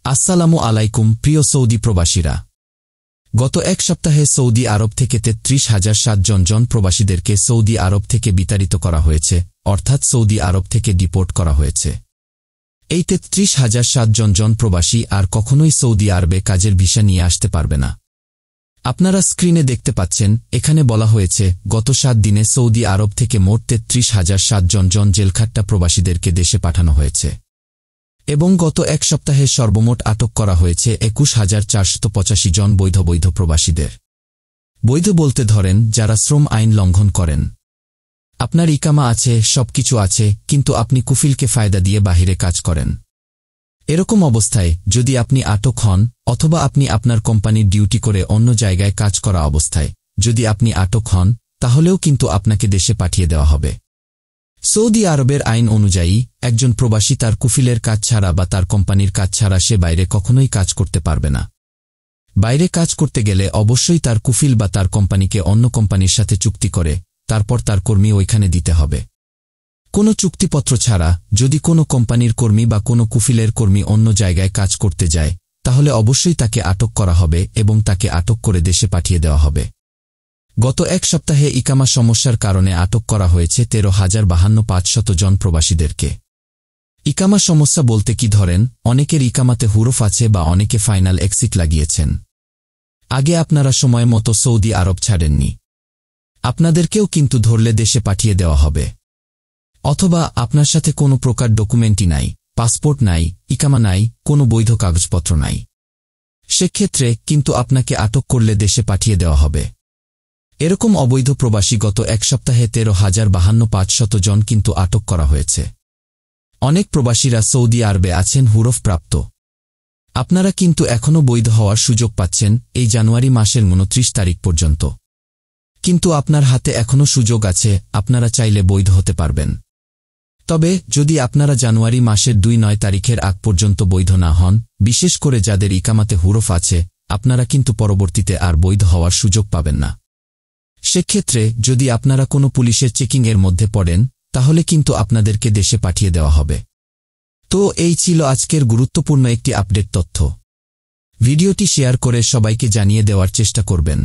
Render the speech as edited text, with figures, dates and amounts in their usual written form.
আসসালামু আলাইকুম প্রিয় সৌদি প্রবাসীরা। গত এক সপ্তাহে সৌদি আরব থেকে ৩৩,০৬০ জন প্রবাসীদেরকে সৌদি আরব থেকে বিতাড়িত করা হয়েছে, অর্থাৎ সৌদি আরব থেকে ডিপোর্ট করা হয়েছে। এই ৩৩,০৬০ জন প্রবাসী আর কখনোই সৌদি আরবে কাজের ভিসা নিয়ে আসতে পারবে না। আপনারা স্ক্রিনে দেখতে পাচ্ছেন, এখানে বলা হয়েছে গত ৭ দিনে সৌদি আরব থেকে মোট ৩৩,০৬০ জন জেলখাট্টা প্রবাসীদেরকে দেশে পাঠানো হয়েছে এবং গত এক সপ্তাহে সর্বমোট আটক করা হয়েছে ২১,৪৮৫ জন বৈধ প্রবাসীদের। বৈধ বলতে ধরেন যারা শ্রম আইন লঙ্ঘন করেন। আপনার ইকামা আছে, সবকিছু আছে, কিন্তু আপনি কুফিলকে ফায়দা দিয়ে বাহিরে কাজ করেন। এরকম অবস্থায় যদি আপনি আটক হন অথবা আপনি আপনার কোম্পানির ডিউটি করে অন্য জায়গায় কাজ করা অবস্থায় যদি আপনি আটক হন, তাহলেও কিন্তু আপনাকে দেশে পাঠিয়ে দেওয়া হবে। সৌদি আরবের আইন অনুযায়ী একজন প্রবাসী তার কুফিলের কাজ ছাড়া বা তার কোম্পানির কাজ ছাড়া সে বাইরে কখনোই কাজ করতে পারবে না। বাইরে কাজ করতে গেলে অবশ্যই তার কুফিল বা তার কোম্পানিকে অন্য কোম্পানির সাথে চুক্তি করে তারপর তার কর্মী ওইখানে দিতে হবে। কোনো চুক্তিপত্র ছাড়া যদি কোনো কোম্পানির কর্মী বা কোনো কুফিলের কর্মী অন্য জায়গায় কাজ করতে যায়, তাহলে অবশ্যই তাকে আটক করা হবে এবং তাকে আটক করে দেশে পাঠিয়ে দেওয়া হবে। গত এক সপ্তাহে ইকামা সমস্যার কারণে আটক করা হয়েছে ১৩,৫৫০ জন প্রবাসীদেরকে। ইকামা সমস্যা বলতে কি ধরেন, অনেকের ইকামাতে হুরফ আছে বা অনেকে ফাইনাল এক্সিট লাগিয়েছেন। আগে আপনারা সময় মতো সৌদি আরব ছাড়েননি, আপনাদেরকেও কিন্তু ধরলে দেশে পাঠিয়ে দেওয়া হবে। অথবা আপনার সাথে কোনো প্রকার ডকুমেন্টই নাই, পাসপোর্ট নাই, ইকামা নাই, কোনো বৈধ কাগজপত্র নাই। সেক্ষেত্রে কিন্তু আপনাকে আটক করলে দেশে পাঠিয়ে দেওয়া হবে। এরকম অবৈধ প্রবাসী গত এক সপ্তাহে ১৩,৫৫০ জন কিন্তু আটক করা হয়েছে। অনেক প্রবাসীরা সৌদি আরবে আছেন হুরফ প্রাপ্ত। আপনারা কিন্তু এখনও বৈধ হওয়ার সুযোগ পাচ্ছেন এই জানুয়ারি মাসের ২৯ তারিখ পর্যন্ত। কিন্তু আপনার হাতে এখনও সুযোগ আছে, আপনারা চাইলে বৈধ হতে পারবেন। তবে যদি আপনারা জানুয়ারি মাসের ২-৯ তারিখের আগ পর্যন্ত বৈধ না হন, বিশেষ করে যাদের ইকামাতে হুরফ আছে, আপনারা কিন্তু পরবর্তীতে আর বৈধ হওয়ার সুযোগ পাবেন না। সেক্ষেত্রে যদি আপনারা কোনো পুলিশের চেকিংয়ের মধ্যে পড়েন, তাহলে কিন্তু আপনাদেরকে দেশে পাঠিয়ে দেওয়া হবে। তো এই ছিল আজকের গুরুত্বপূর্ণ একটি আপডেট তথ্য। ভিডিওটি শেয়ার করে সবাইকে জানিয়ে দেওয়ার চেষ্টা করবেন।